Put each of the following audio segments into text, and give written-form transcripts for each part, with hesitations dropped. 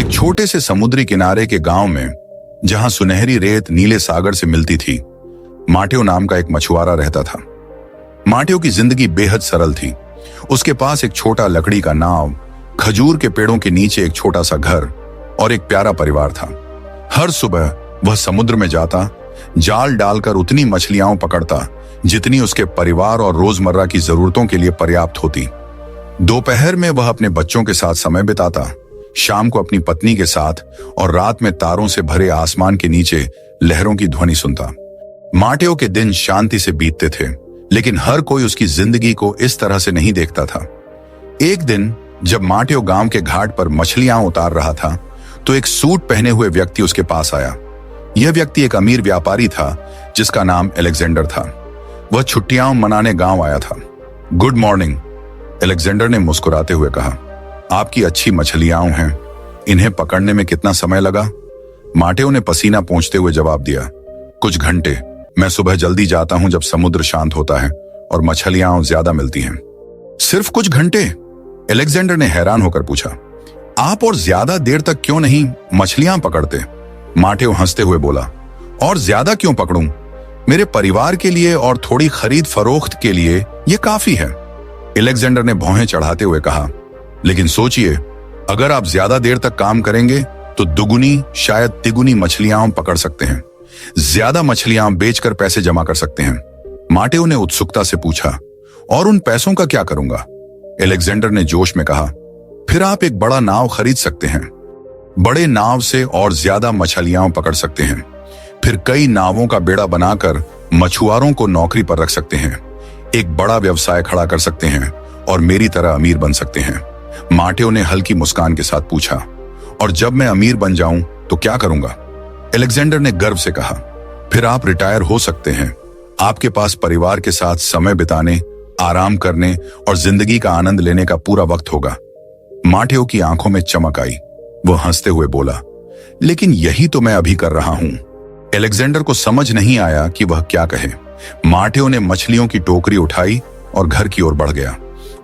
एक छोटे से समुद्री किनारे के गांव में, जहां सुनहरी रेत नीले सागर से मिलती थी, माटेओ नाम का एक मछुआरा रहता था। माटेओ की जिंदगी बेहद सरल थी। उसके पास एक छोटा लकड़ी का नाव, खजूर के पेड़ों के नीचे एक छोटा सा घर और एक प्यारा परिवार था। हर सुबह वह समुद्र में जाता, जाल डालकर उतनी मछलियां पकड़ता जितनी उसके परिवार और रोजमर्रा की जरूरतों के लिए पर्याप्त होती। दोपहर में वह अपने बच्चों के साथ समय बिताता, शाम को अपनी पत्नी के साथ और रात में तारों से भरे आसमान के नीचे लहरों की ध्वनि सुनता। माटेओ के दिन शांति से बीतते थे, लेकिन हर कोई उसकी जिंदगी को इस तरह से नहीं देखता था। एक दिन जब माटेओ गांव के घाट पर मछलियां उतार रहा था, तो एक सूट पहने हुए व्यक्ति उसके पास आया। यह व्यक्ति एक अमीर व्यापारी था जिसका नाम अलेक्जेंडर था। वह छुट्टियां मनाने गांव आया था। गुड मॉर्निंग, अलेक्जेंडर ने मुस्कुराते हुए कहा। आपकी अच्छी मछलियां हैं, इन्हें पकड़ने में कितना समय लगा? माटेओ ने पसीना पोंछते हुए जवाब दिया, कुछ घंटे। मैं सुबह जल्दी जाता हूं जब समुद्र शांत होता है और मछलियां ज्यादा मिलती हैं। सिर्फ कुछ घंटे? अलेक्जेंडर ने हैरान होकर पूछा। आप और ज्यादा देर तक क्यों नहीं मछलियां पकड़ते? माटेओ हंसते हुए बोला, और ज्यादा क्यों पकड़ूं? मेरे परिवार के लिए और थोड़ी खरीद फरोख्त के लिए यह काफी है। अलेक्जेंडर ने भौहें चढ़ाते हुए कहा, लेकिन सोचिए, अगर आप ज्यादा देर तक काम करेंगे तो दुगुनी शायद तिगुनी मछलियां पकड़ सकते हैं। ज्यादा मछलियां बेचकर पैसे जमा कर सकते हैं। माटेओ ने उत्सुकता से पूछा, और उन पैसों का क्या करूंगा? अलेक्जेंडर ने जोश में कहा, फिर आप एक बड़ा नाव खरीद सकते हैं। बड़े नाव से और ज्यादा मछलियां पकड़ सकते हैं। फिर कई नावों का बेड़ा बनाकर मछुआरों को नौकरी पर रख सकते हैं। एक बड़ा व्यवसाय खड़ा कर सकते हैं और मेरी तरह अमीर बन सकते हैं। माटेओ ने हल्की मुस्कान के साथ पूछा, और जब मैं अमीर बन जाऊं तो क्या करूंगा? अलेक्जेंडर ने गर्व से कहा, फिर आप रिटायर हो सकते हैं। आपके पास परिवार के साथ समय बिताने, आराम करने और जिंदगी का आनंद लेने का पूरा वक्त होगा। माटेओ की आंखों में चमक आई। वह हंसते हुए बोला, लेकिन यही तो मैं अभी कर रहा हूं। अलेक्जेंडर को समझ नहीं आया कि वह क्या कहे। माटेओ ने मछलियों की टोकरी उठाई और घर की ओर बढ़ गया,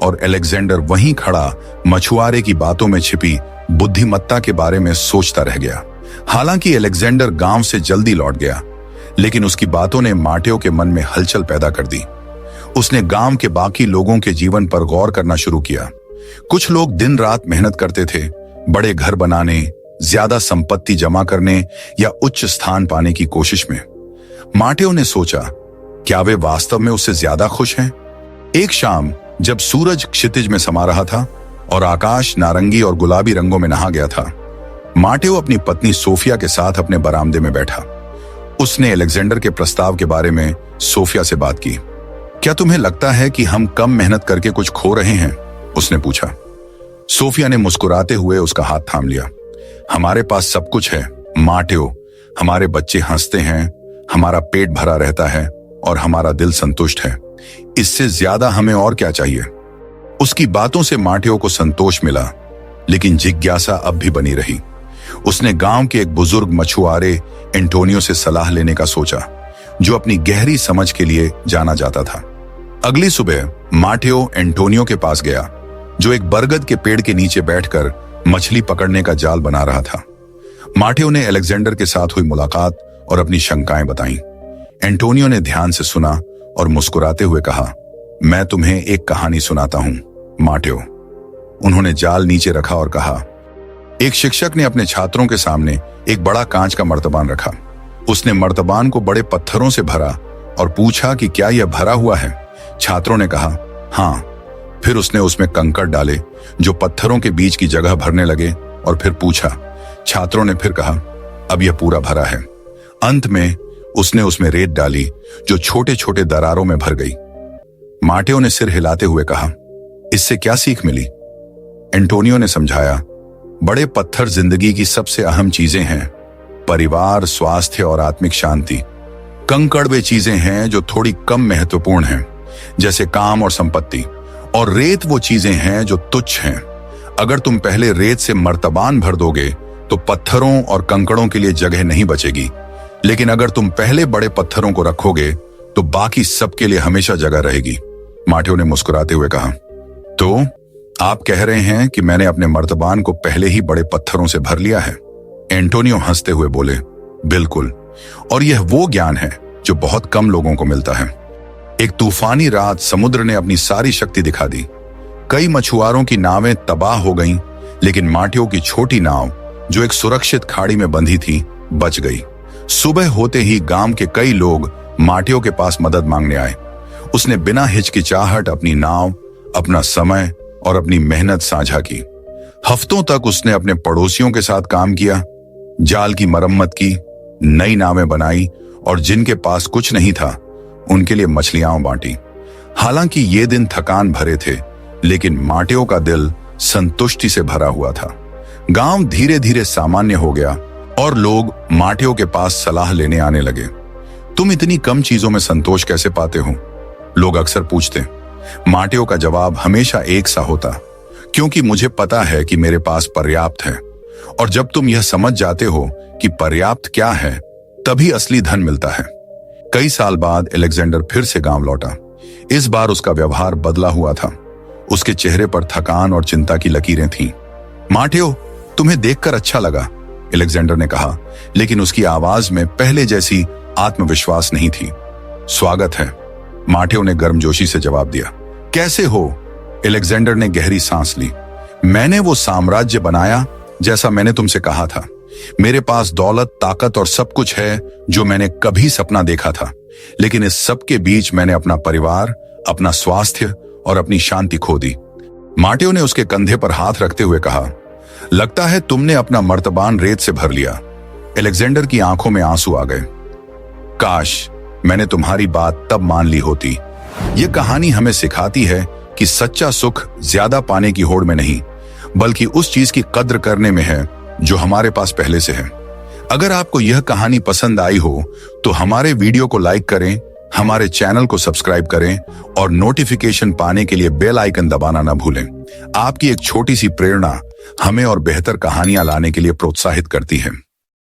और अलेक्जेंडर वहीं खड़ा मछुआरे की बातों में छिपी बुद्धिमत्ता के बारे में सोचता रह गया। हालांकि अलेक्जेंडर गांव से जल्दी लौट गया, लेकिन उसकी बातों ने माटेओ के मन में हलचल पैदा कर दी। उसने गांव के बाकी लोगों के जीवन पर गौर करना शुरू किया। कुछ लोग दिन रात मेहनत करते थे, बड़े घर बनाने, ज्यादा संपत्ति जमा करने या उच्च स्थान पाने की कोशिश में। माटेओ ने सोचा, क्या वे वास्तव में उससे ज्यादा खुश हैं? एक शाम जब सूरज क्षितिज में समा रहा था और आकाश नारंगी और गुलाबी रंगों में नहा गया था, माटेओ अपनी पत्नी सोफिया के साथ अपने बरामदे में बैठा। उसने अलेक्जेंडर के प्रस्ताव के बारे में सोफिया से बात की। क्या तुम्हें लगता है कि हम कम मेहनत करके कुछ खो रहे हैं? उसने पूछा। सोफिया ने मुस्कुराते हुए उसका हाथ थाम लिया। हमारे पास सब कुछ है माटेओ। हमारे बच्चे हंसते हैं, हमारा पेट भरा रहता है और हमारा दिल संतुष्ट है। इससे ज्यादा हमें और क्या चाहिए? उसकी बातों से माटेओ को संतोष मिला, लेकिन जिज्ञासा अब भी बनी रही। उसने गांव के एक बुजुर्ग मछुआरे एंटोनियो से सलाह लेने का सोचा, जो अपनी गहरी समझ के लिए जाना जाता था। अगली सुबह माटेओ एंटोनियो के पास गया, जो एक बरगद के पेड़ के नीचे बैठकर मछली पकड़ने का जाल बना रहा था। माटेओ ने अलेक्जेंडर के साथ हुई मुलाकात और अपनी शंकाएं बताईं। एंटोनियो ने ध्यान से सुना और मुस्कुराते हुए कहा, मैं तुम्हें एक कहानी सुनाता हूं माटेओ। उन्होंने जाल नीचे रखा और कहा, एक शिक्षक ने अपने छात्रों के सामने एक बड़ा कांच का मर्तबान रखा। उसने मर्तबान को बड़े पत्थरों से भरा और पूछा कि क्या यह भरा हुआ है? छात्रों ने कहा, हाँ। फिर उसने उसमें कंकड़ डाले, जो पत्थरों के बीच की जगह भरने लगे, और फिर पूछा। छात्रों ने फिर कहा, अब यह पूरा भरा है। अंत में उसने उसमें रेत डाली, जो छोटे छोटे दरारों में भर गई। माटेओ ने सिर हिलाते हुए कहा, इससे क्या सीख मिली? एंटोनियो ने समझाया, बड़े पत्थर जिंदगी की सबसे अहम चीजें हैं, परिवार, स्वास्थ्य और आत्मिक शांति। कंकड़ वे चीजें हैं जो थोड़ी कम महत्वपूर्ण हैं, जैसे काम और संपत्ति, और रेत वो चीजें हैं जो तुच्छ हैं। अगर तुम पहले रेत से मर्तबान भर दोगे तो पत्थरों और कंकड़ों के लिए जगह नहीं बचेगी, लेकिन अगर तुम पहले बड़े पत्थरों को रखोगे तो बाकी सबके लिए हमेशा जगह रहेगी। माटेओ ने मुस्कुराते हुए कहा, तो आप कह रहे हैं कि मैंने अपने मर्तबान को पहले ही बड़े पत्थरों से भर लिया है? एंटोनियो हंसते हुए बोले, बिल्कुल। और यह वो ज्ञान है जो बहुत कम लोगों को मिलता है। एक तूफानी रात समुद्र ने अपनी सारी शक्ति दिखा दी। कई मछुआरों की नावें तबाह हो गईं, लेकिन माटियो की छोटी नाव जो एक सुरक्षित खाड़ी में बंधी थी, बच गई। सुबह होते ही गांव के कई लोग माटियो के पास मदद मांगने आए। उसने बिना हिचकिचाहट अपनी नाव, अपना समय और अपनी मेहनत साझा की। हफ्तों तक उसने अपने पड़ोसियों के साथ काम किया, जाल की मरम्मत की, नई नावें बनाई और जिनके पास कुछ नहीं था उनके लिए मछलियां बांटी। हालांकि ये दिन थकान भरे थे, लेकिन माटियो का दिल संतुष्टि से भरा हुआ था। गांव धीरे धीरे सामान्य हो गया और लोग माटियो के पास सलाह लेने आने लगे। तुम इतनी कम चीजों में संतोष कैसे पाते हो? लोग अक्सर पूछते। माटियो का जवाब हमेशा एक सा होता, क्योंकि मुझे पता है कि मेरे पास पर्याप्त है। और जब तुम यह समझ जाते हो कि पर्याप्त क्या है, तभी असली धन मिलता है। कई साल बाद अलेक्जेंडर फिर से गांव लौटा। इस बार उसका व्यवहार बदला हुआ था। उसके चेहरे पर थकान और चिंता की लकीरें थीं। माटियो, तुम्हें देखकर अच्छा लगा, अलेक्जेंडर ने कहा, लेकिन उसकी आवाज में पहले जैसी आत्मविश्वास नहीं थी। स्वागत है, माटियो ने गर्मजोशी से जवाब दिया। कैसे हो? अलेक्जेंडर ने गहरी सांस ली। मैंने वो साम्राज्य बनाया जैसा मैंने तुमसे कहा था। मेरे पास दौलत, ताकत और सब कुछ है जो मैंने कभी सपना देखा था, लेकिन इस सब के बीच मैंने अपना परिवार, अपना स्वास्थ्य और अपनी शांति खो दी। माटियो ने उसके कंधे पर हाथ रखते हुए कहा, लगता है तुमने अपना मर्तबान रेत से भर लिया। अलेक्जेंडर की आंखों में आंसू आ गए। काश मैंने तुम्हारी बात तब मान ली होती। ये कहानी हमें सिखाती है कि सच्चा सुख ज्यादा पाने की होड़ में नहीं, बल्कि उस चीज की कद्र करने में है जो हमारे पास पहले से है। अगर आपको यह कहानी पसंद आई हो तो हमारे वीडियो को लाइक करें, हमारे चैनल को सब्सक्राइब करें और नोटिफिकेशन पाने के लिए बेल आइकन दबाना ना भूलें। आपकी एक छोटी सी प्रेरणा हमें और बेहतर कहानियां लाने के लिए प्रोत्साहित करती है।